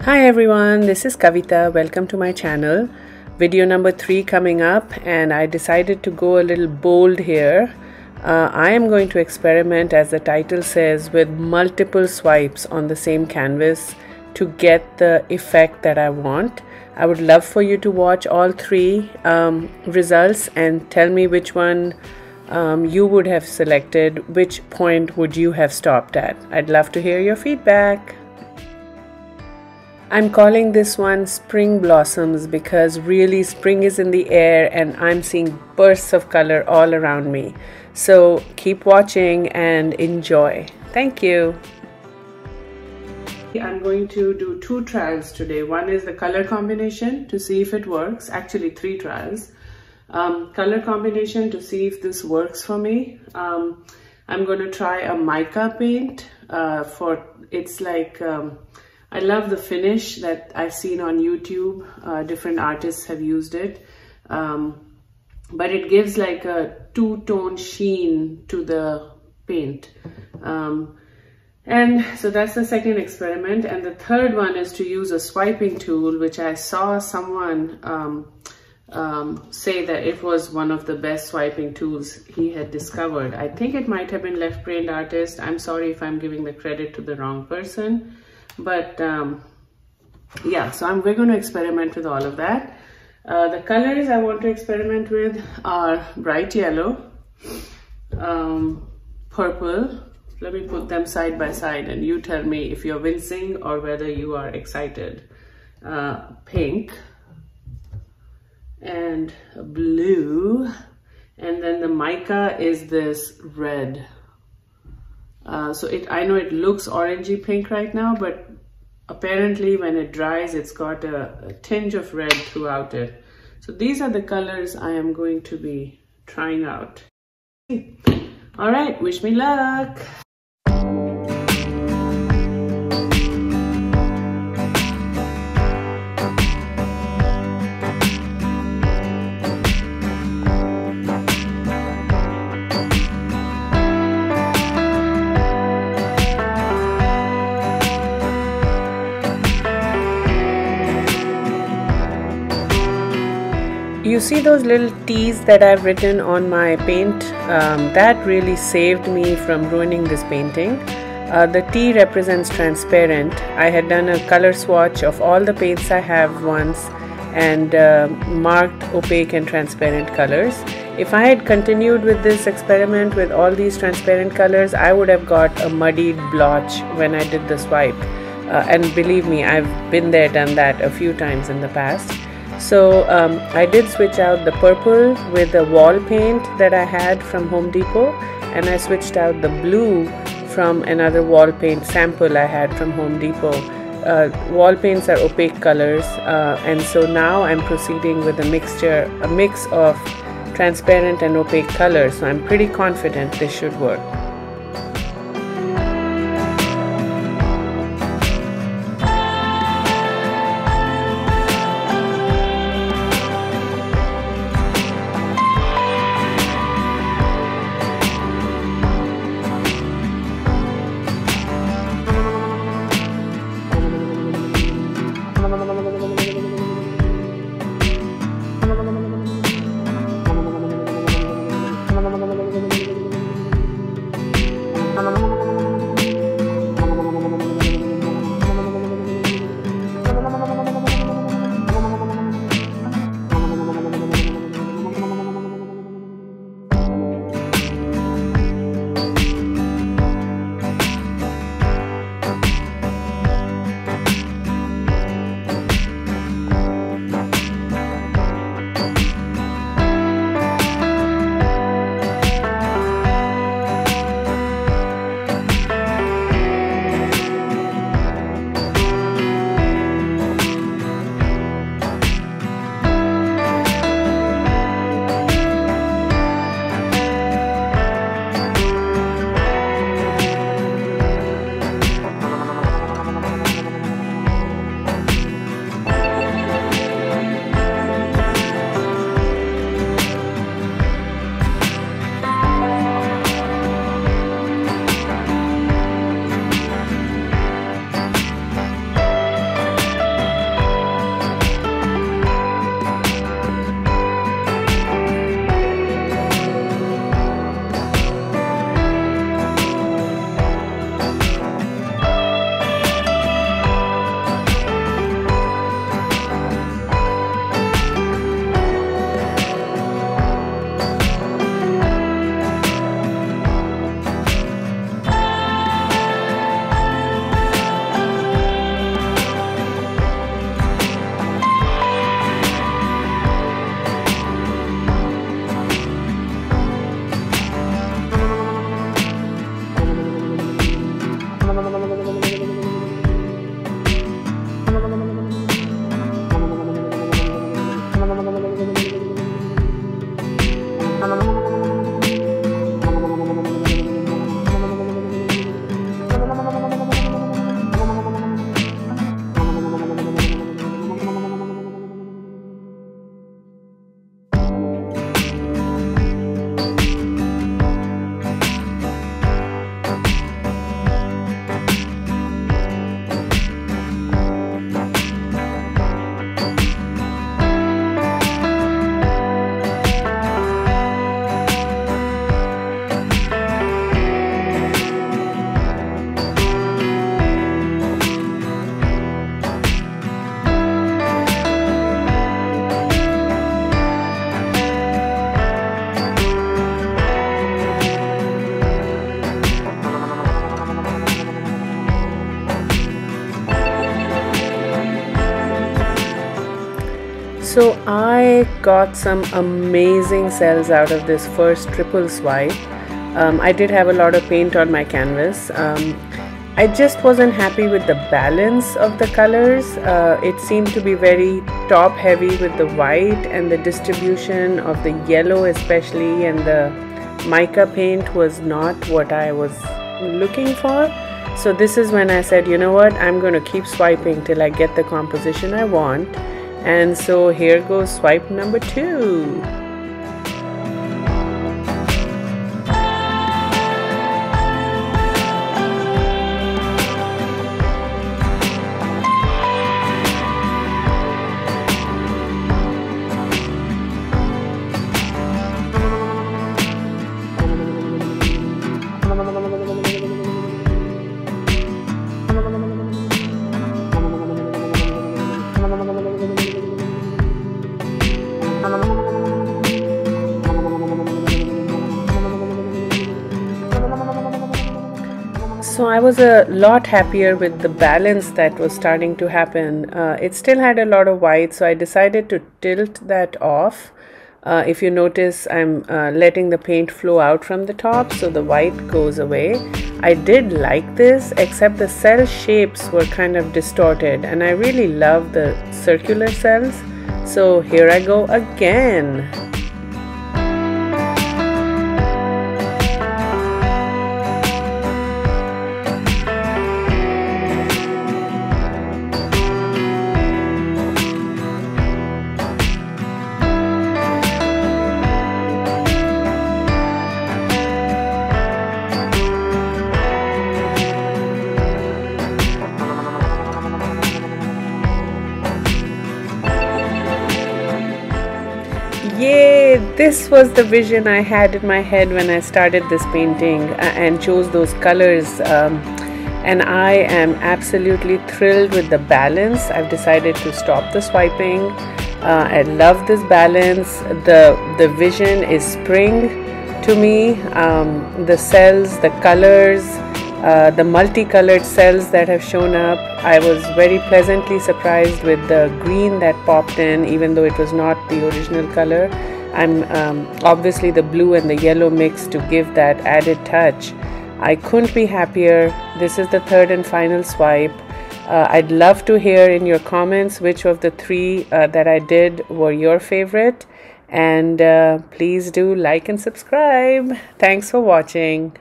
Hi everyone, this is Kavita. Welcome to my channel. Video number 3 coming up, and I decided to go a little bold here. I am going to experiment, as the title says, with multiple swipes on the same canvas to get the effect that I want. I would love for you to watch all 3 results and tell me which one you would have selected, which point would you have stopped at. I'd love to hear your feedback. I'm calling this one Spring Blossoms because really spring is in the air and I'm seeing bursts of color all around me. So keep watching and enjoy. Thank you. I'm going to do 2 trials today. One is the color combination to see if it works. Actually 3 trials. Color combination to see if this works for me. I'm going to try a mica paint it's like I love the finish that I've seen on YouTube. Different artists have used it. But it gives like a 2-tone sheen to the paint. And so that's the second experiment. And the third one is to use a swiping tool, which I saw someone say that it was one of the best swiping tools he had discovered. I think it might have been Left Brained Artist. I'm sorry if I'm giving the credit to the wrong person. But yeah, so we're going to experiment with all of that. The colors I want to experiment with are bright yellow, purple. Let me put them side by side and you tell me if you're wincing or whether you are excited. Pink and blue, and then the mica is this red. I know it looks orangey pink right now, but apparently when it dries, it's got a tinge of red throughout it. So these are the colors I am going to be trying out. All right, wish me luck. You see those little T's that I've written on my paint? That really saved me from ruining this painting. The T represents transparent. I had done a color swatch of all the paints I have once and marked opaque and transparent colors. If I had continued with this experiment with all these transparent colors, I would have got a muddied blotch when I did the swipe. And believe me, I've been there, done that a few times in the past. So I did switch out the purple with the wall paint that I had from Home Depot, and I switched out the blue from another wall paint sample I had from Home Depot. Wall paints are opaque colors, and so now I'm proceeding with a mix of transparent and opaque colors. So I'm pretty confident this should work. So I got some amazing cells out of this first triple swipe. I did have a lot of paint on my canvas. I just wasn't happy with the balance of the colors. It seemed to be very top heavy with the white, and the distribution of the yellow especially, and the mica paint was not what I was looking for. So this is when I said, you know what, I'm going to keep swiping till I get the composition I want. And so here goes swipe number 2. So I was a lot happier with the balance that was starting to happen. It still had a lot of white, so I decided to tilt that off. If you notice, I'm letting the paint flow out from the top, so the white goes away. I did like this, except the cell shapes were kind of distorted, and I really love the circular cells. So here I go again. Yay! This was the vision I had in my head when I started this painting and chose those colors. And I am absolutely thrilled with the balance. I've decided to stop the swiping. I love this balance. The vision is spring to me. The cells, the colors, the multicolored cells that have shown up. I was very pleasantly surprised with the green that popped in, even though it was not the original color. I'm obviously the blue and the yellow mix to give that added touch. I couldn't be happier. This is the third and final swipe. I'd love to hear in your comments which of the 3 that I did were your favorite. And please do like and subscribe. Thanks for watching.